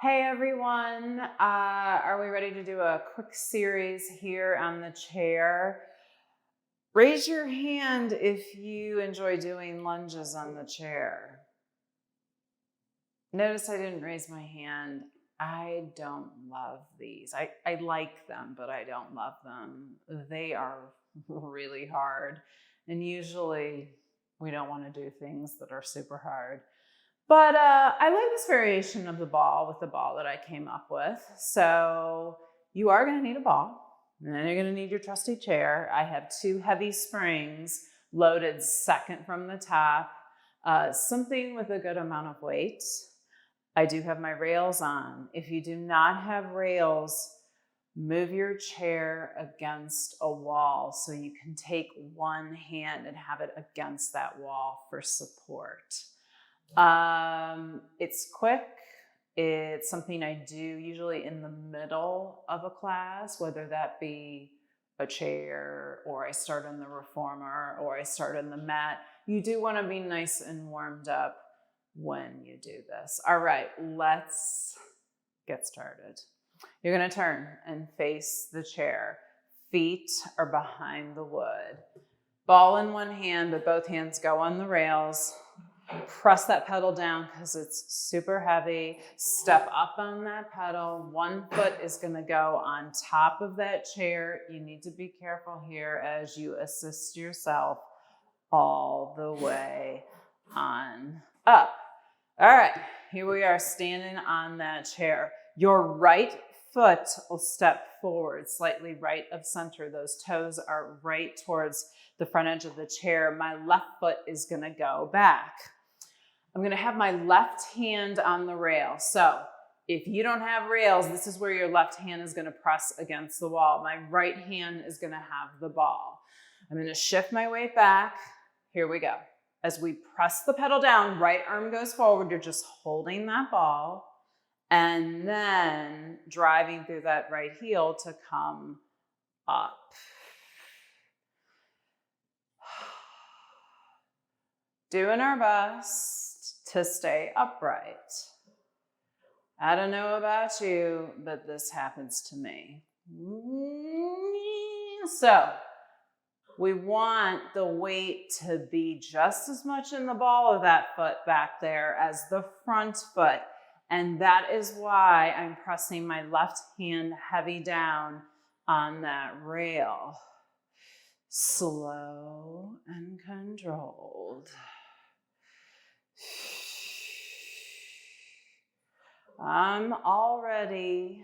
Hey everyone, are we ready to do a quick series here on the chair? Raise your hand if you enjoy doing lunges on the chair. Notice I didn't raise my hand. I don't love these. I like them, but I don't love them. They are really hard. And usually we don't want to do things that are super hard. But I like this variation of the ball with the ball that I came up with. So you are going to need a ball, and then you're going to need your trusty chair. I have 2 heavy springs loaded second from the top, something with a good amount of weight. I do have my rails on. If you do not have rails, move your chair against a wall so you can take one hand and have it against that wall for support. It's quick. It's something I do usually in the middle of a class, whether that be a chair or I start in the reformer or I start in the mat. You do want to be nice and warmed up when you do this. All right, let's get started. You're going to turn and face the chair. Feet are behind the wood. Ball in one hand, but both hands go on the rails. Press that pedal down because it's super heavy. Step up on that pedal. One foot is going to go on top of that chair. You need to be careful here as you assist yourself all the way on up. All right, here we are standing on that chair. Your right foot will step forward, slightly right of center. Those toes are right towards the front edge of the chair. My left foot is going to go back. I'm going to have my left hand on the rail. So if you don't have rails, this is where your left hand is going to press against the wall. My right hand is going to have the ball. I'm going to shift my weight back. Here we go. As we press the pedal down, right arm goes forward. You're just holding that ball and then driving through that right heel to come up. Doing our best to stay upright. I don't know about you, but this happens to me. So we want the weight to be just as much in the ball of that foot back there as the front foot. And that is why I'm pressing my left hand heavy down on that rail. Slow and controlled. I'm already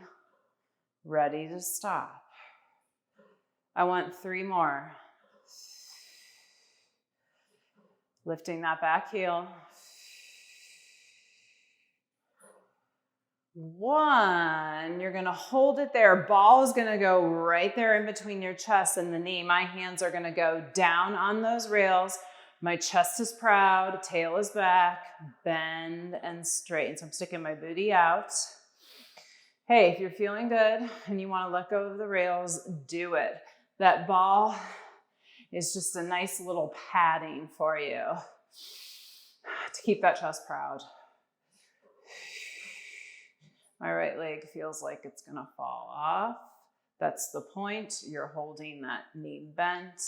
ready to stop. I want 3 more. Lifting that back heel. 1, you're going to hold it there. Ball is going to go right there in between your chest and the knee. My hands are going to go down on those rails. My chest is proud, tail is back, bend and straighten. So I'm sticking my booty out. Hey, if you're feeling good and you want to let go of the rails, do it. That ball is just a nice little padding for you to keep that chest proud. My right leg feels like it's going to fall off. That's the point. You're holding that knee bent.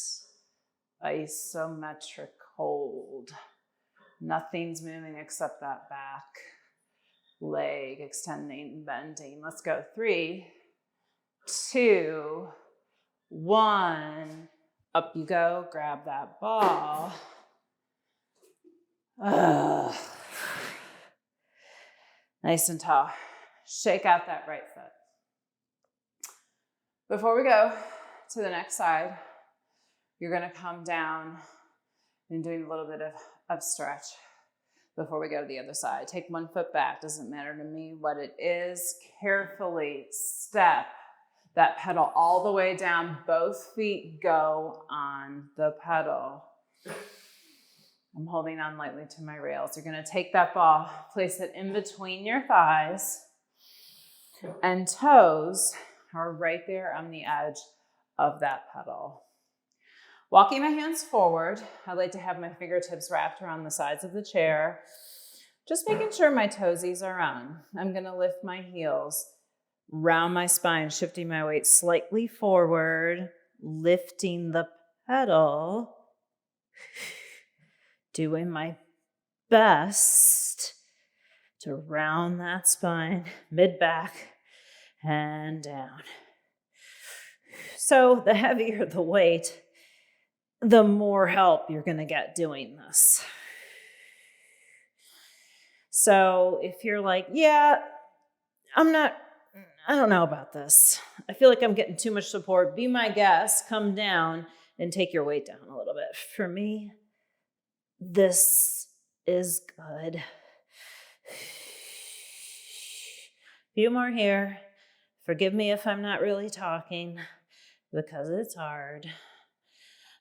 Isometric hold. Nothing's moving except that back leg extending and bending. Let's go. 3, 2, 1. Up you go. Grab that ball. Nice and tall. Shake out that right foot. Before we go to the next side, you're going to come down and doing a little bit of stretch before we go to the other side. Take 1 foot back. Doesn't matter to me what it is. Carefully step that pedal all the way down. Both feet go on the pedal. I'm holding on lightly to my rails. You're going to take that ball, place it in between your thighs, and toes are right there on the edge of that pedal. Walking my hands forward, I like to have my fingertips wrapped around the sides of the chair. Just making sure my toesies are on. I'm gonna lift my heels, round my spine, shifting my weight slightly forward, lifting the pedal, doing my best to round that spine, mid-back, and down. So the heavier the weight, the more help you're going to get doing this. So if you're like, yeah, I don't know about this. I feel like I'm getting too much support. Be my guest, come down and take your weight down a little bit. For me, this is good. Few more here. Forgive me if I'm not really talking because it's hard.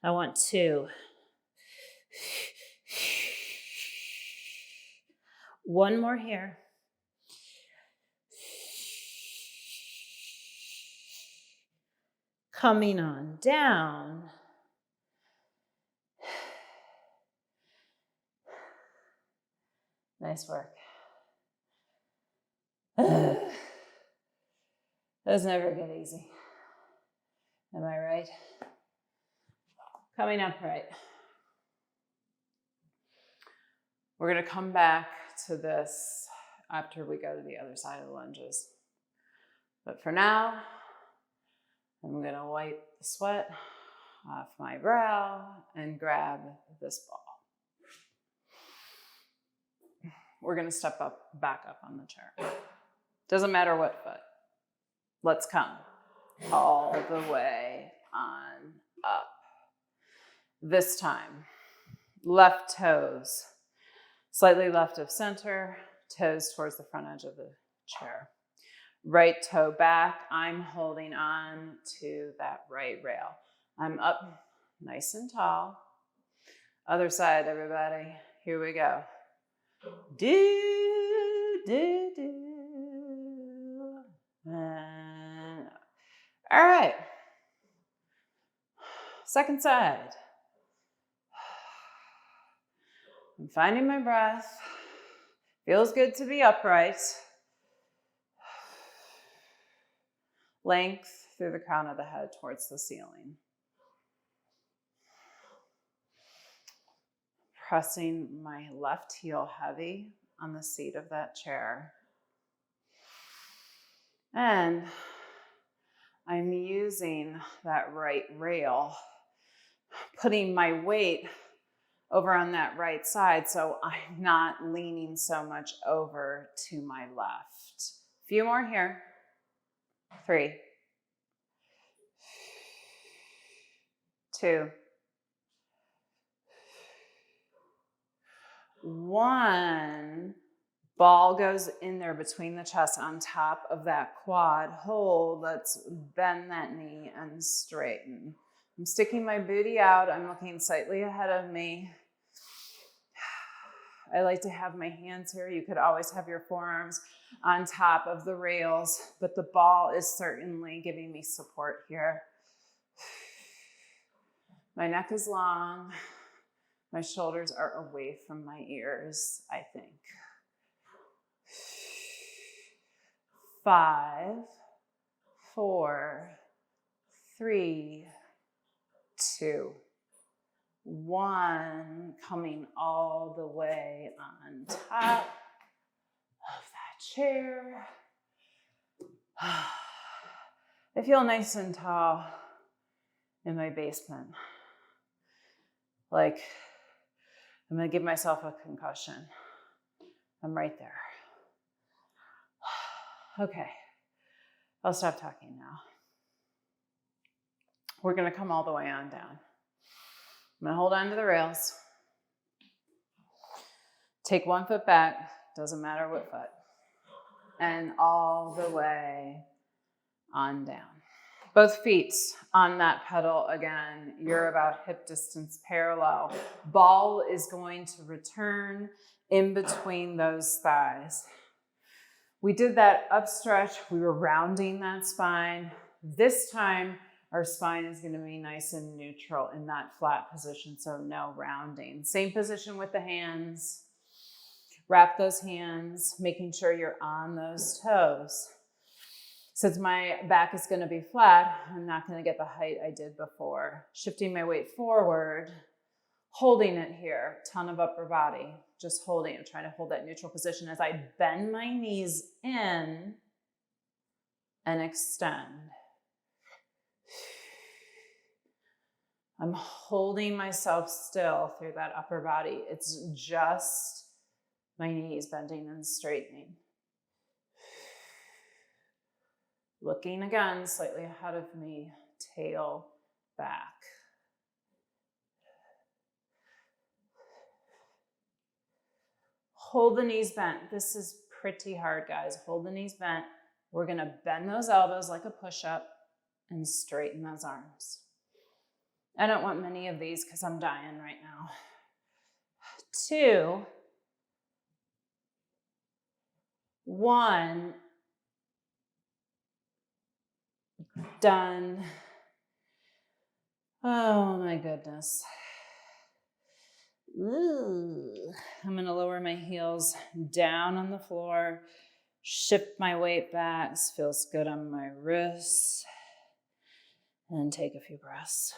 I want 2. One more here. Coming on down. Nice work. Those never get easy. Am I right? Coming upright. We're going to come back to this after we go to the other side of the lunges. But for now, I'm going to wipe the sweat off my brow and grab this ball. We're going to step back up on the chair. Doesn't matter what foot. Let's come all the way on up. This time, left toes slightly left of center, toes towards the front edge of the chair. Right toe back, I'm holding on to that right rail. I'm up nice and tall. Other side, everybody. Here we go. Do, do, do. And, all right. Second side. I'm finding my breath. Feels good to be upright. Length through the crown of the head towards the ceiling. Pressing my left heel heavy on the seat of that chair. And I'm using that right rail, putting my weight over on that right side so I'm not leaning so much over to my left. A few more here. 3, 2, 1. Ball goes in there between the chest on top of that quad. Hold. Let's bend that knee and straighten. I'm sticking my booty out. I'm looking slightly ahead of me. I like to have my hands here. You could always have your forearms on top of the rails, but the ball is certainly giving me support here. My neck is long. My shoulders are away from my ears, I think. 5, 4, 3, 2, 1. Coming all the way on top of that chair. I feel nice and tall in my basement. Like I'm going to give myself a concussion. I'm right there. Okay, I'll stop talking now. We're going to come all the way on down. I'm going to hold on to the rails. Take one foot back, doesn't matter what foot. And all the way on down. Both feet on that pedal again. You're about hip distance parallel. Ball is going to return in between those thighs. We did that up stretch. We were rounding that spine. This time, our spine is going to be nice and neutral in that flat position, so no rounding. Same position with the hands. Wrap those hands, making sure you're on those toes. Since my back is going to be flat, I'm not going to get the height I did before. Shifting my weight forward, holding it here, ton of upper body, just holding it, trying to hold that neutral position as I bend my knees in and extend. I'm holding myself still through that upper body. It's just my knees bending and straightening. Looking again, slightly ahead of me, tail back. Hold the knees bent. This is pretty hard, guys. Hold the knees bent. We're gonna bend those elbows like a push-up and straighten those arms. I don't want many of these because I'm dying right now. 2, 1, done. Oh my goodness. Ooh. I'm going to lower my heels down on the floor, shift my weight back. This feels good on my wrists. And take a few breaths.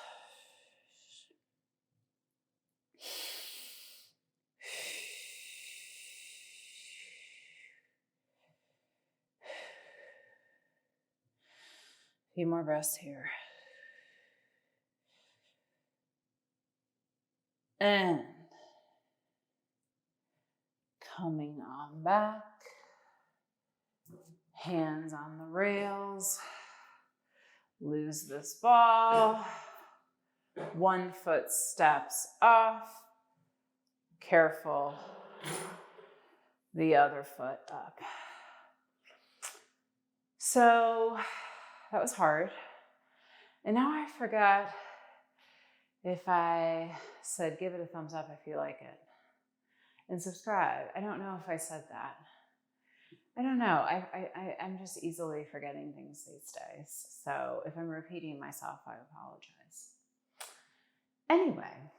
A few more breaths here. And coming on back. Hands on the rails. Lose this ball. One foot steps off. Careful. The other foot up. So that was hard. And now I forgot if I said give it a thumbs up if you like it. And subscribe. I don't know if I said that. I don't know. I'm just easily forgetting things these days. So if I'm repeating myself, I apologize. Anyway,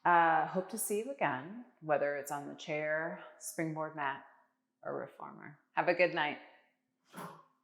hope to see you again, whether it's on the chair, springboard mat, or reformer. Have a good night.